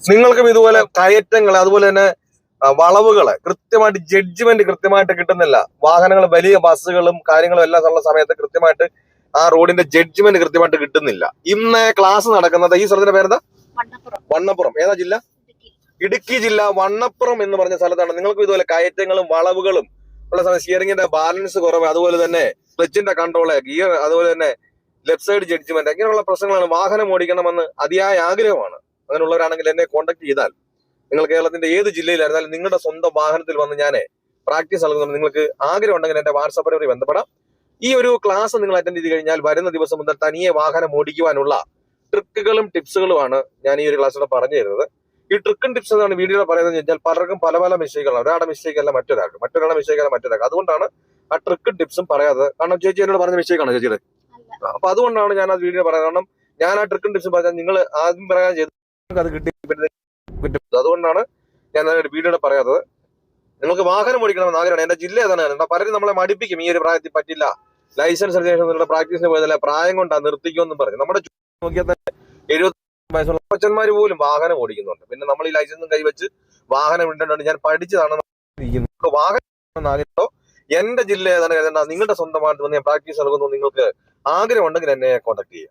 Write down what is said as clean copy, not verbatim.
നിങ്ങൾക്കും ഇതുപോലെ കയറ്റങ്ങൾ അതുപോലെ തന്നെ വളവുകള് കൃത്യമായിട്ട് ജഡ്ജ്മെന്റ് കൃത്യമായിട്ട് കിട്ടുന്നില്ല. വാഹനങ്ങൾ വലിയ ബസ്സുകളും കാര്യങ്ങളും എല്ലാം ഉള്ള സമയത്ത് കൃത്യമായിട്ട് ആ റോഡിന്റെ ജഡ്ജ്മെന്റ് കൃത്യമായിട്ട് കിട്ടുന്നില്ല. ഇന്ന് ക്ലാസ് നടക്കുന്നത് ഈ സ്ഥലത്തിന്റെ പേരെന്താ? വണ്ണപ്പുറം. ഏതാ ജില്ല? ഇടുക്കി ജില്ല വണ്ണപ്പുറം എന്ന് പറഞ്ഞ സ്ഥലത്താണ്. നിങ്ങൾക്കും ഇതുപോലെ കയറ്റങ്ങളും വളവുകളും ഉള്ള സമയം സ്റ്റിയറിംഗിന്റെ ബാലൻസ് കുറവ്, അതുപോലെ തന്നെ ക്ലച്ചിന്റെ കൺട്രോള്, ഗിയർ, അതുപോലെ തന്നെ ലെഫ്റ്റ് സൈഡ് ജഡ്ജ്മെന്റ്, ഇങ്ങനെയുള്ള പ്രശ്നങ്ങളാണ്. വാഹനം ഓടിക്കണമെന്ന് അതിയായ ആഗ്രഹമാണ്. അങ്ങനെയുള്ളവരാണെങ്കിൽ എന്നെ കോൺടാക്ട് ചെയ്താൽ നിങ്ങൾ കേരളത്തിന്റെ ഏത് ജില്ലയിലായിരുന്നാലും നിങ്ങളുടെ സ്വന്തം വാഹനത്തിൽ വന്ന് ഞാൻ പ്രാക്ടീസ് നൽകുന്നുണ്ട്. നിങ്ങൾക്ക് ആഗ്രഹം ഉണ്ടെങ്കിൽ എന്റെ വാട്സാപ്പ് വഴി ബന്ധപ്പെടാം. ഈ ഒരു ക്ലാസ് നിങ്ങൾ അറ്റൻഡ് ചെയ്ത് കഴിഞ്ഞാൽ വരുന്ന ദിവസം മുതൽ തനിയെ വാഹനം ഓടിക്കുവാനുള്ള ട്രിക്കുകളും ടിപ്സുകളുമാണ് ഞാൻ ഈ ഒരു ക്ലാസ്സിലൂടെ പറഞ്ഞു തരുന്നത്. ഈ ട്രിക്കും ടിപ്സ് എന്നാണ് വീഡിയോ പറയുന്നത് വെച്ചാൽ പലർക്കും പല പല മിസ്റ്റേക്കുകളാണ്. ഒരാളുടെ മിസ്റ്റേക്ക് അല്ല മറ്റൊരാൾക്ക്, മറ്റൊരാളുടെ മിസ്റ്റേക്ക് അല്ല മറ്റൊരാൾക്ക്. അതുകൊണ്ടാണ് ആ ട്രിക്കും ടിപ്സും പറയാത്തത്. കാരണം ചേച്ചി എന്നോട് പറഞ്ഞ മിസ്റ്റേക്കാണ് ചേച്ചിയുടെ. അപ്പൊ അതുകൊണ്ടാണ് ഞാൻ ആ വീഡിയോ പറയുന്നത്. കാരണം ഞാൻ ആ ട്രിക്കും ടിപ്സും പറഞ്ഞാൽ നിങ്ങൾ ആദ്യം പറയാൻ ചെയ്ത് അത് കിട്ടി. അതുകൊണ്ടാണ് ഞാൻ വീഡിയോയുടെ പറയാത്തത്. നിങ്ങൾക്ക് വാഹനം ഓടിക്കണമെന്ന് ആഗ്രഹമാണ്. എന്റെ ജില്ല ഏതാണ്? പലരും നമ്മളെ മടിപ്പിക്കും, ഈ ഒരു പ്രായത്തിൽ പറ്റില്ല, ലൈസൻസ് എടുത്തതിന് ശേഷം പ്രാക്ടീസിന് പോയതല്ല, പ്രായം കൊണ്ടാ നിർത്തിക്കുമെന്നും പറഞ്ഞു. നമ്മുടെ നോക്കിയാൽ തന്നെ 70 വയസ്സുള്ള അച്ഛന്മാര് പോലും വാഹനം ഓടിക്കുന്നുണ്ട്. പിന്നെ നമ്മൾ ഈ ലൈസൻസും കൈവച്ച് വാഹനം ഉണ്ടെന്നുണ്ട് ഞാൻ പഠിച്ചതാണ്. വാഹനം ആഗ്രഹമോ എന്റെ ജില്ല ഏതാണ്? നിങ്ങളുടെ സ്വന്തമായിട്ട് വന്ന് ഞാൻ പ്രാക്ടീസ് നൽകുന്നു. നിങ്ങൾക്ക് ആഗ്രഹം ഉണ്ടെങ്കിൽ എന്നെ കോൺടാക്ട് ചെയ്യാം.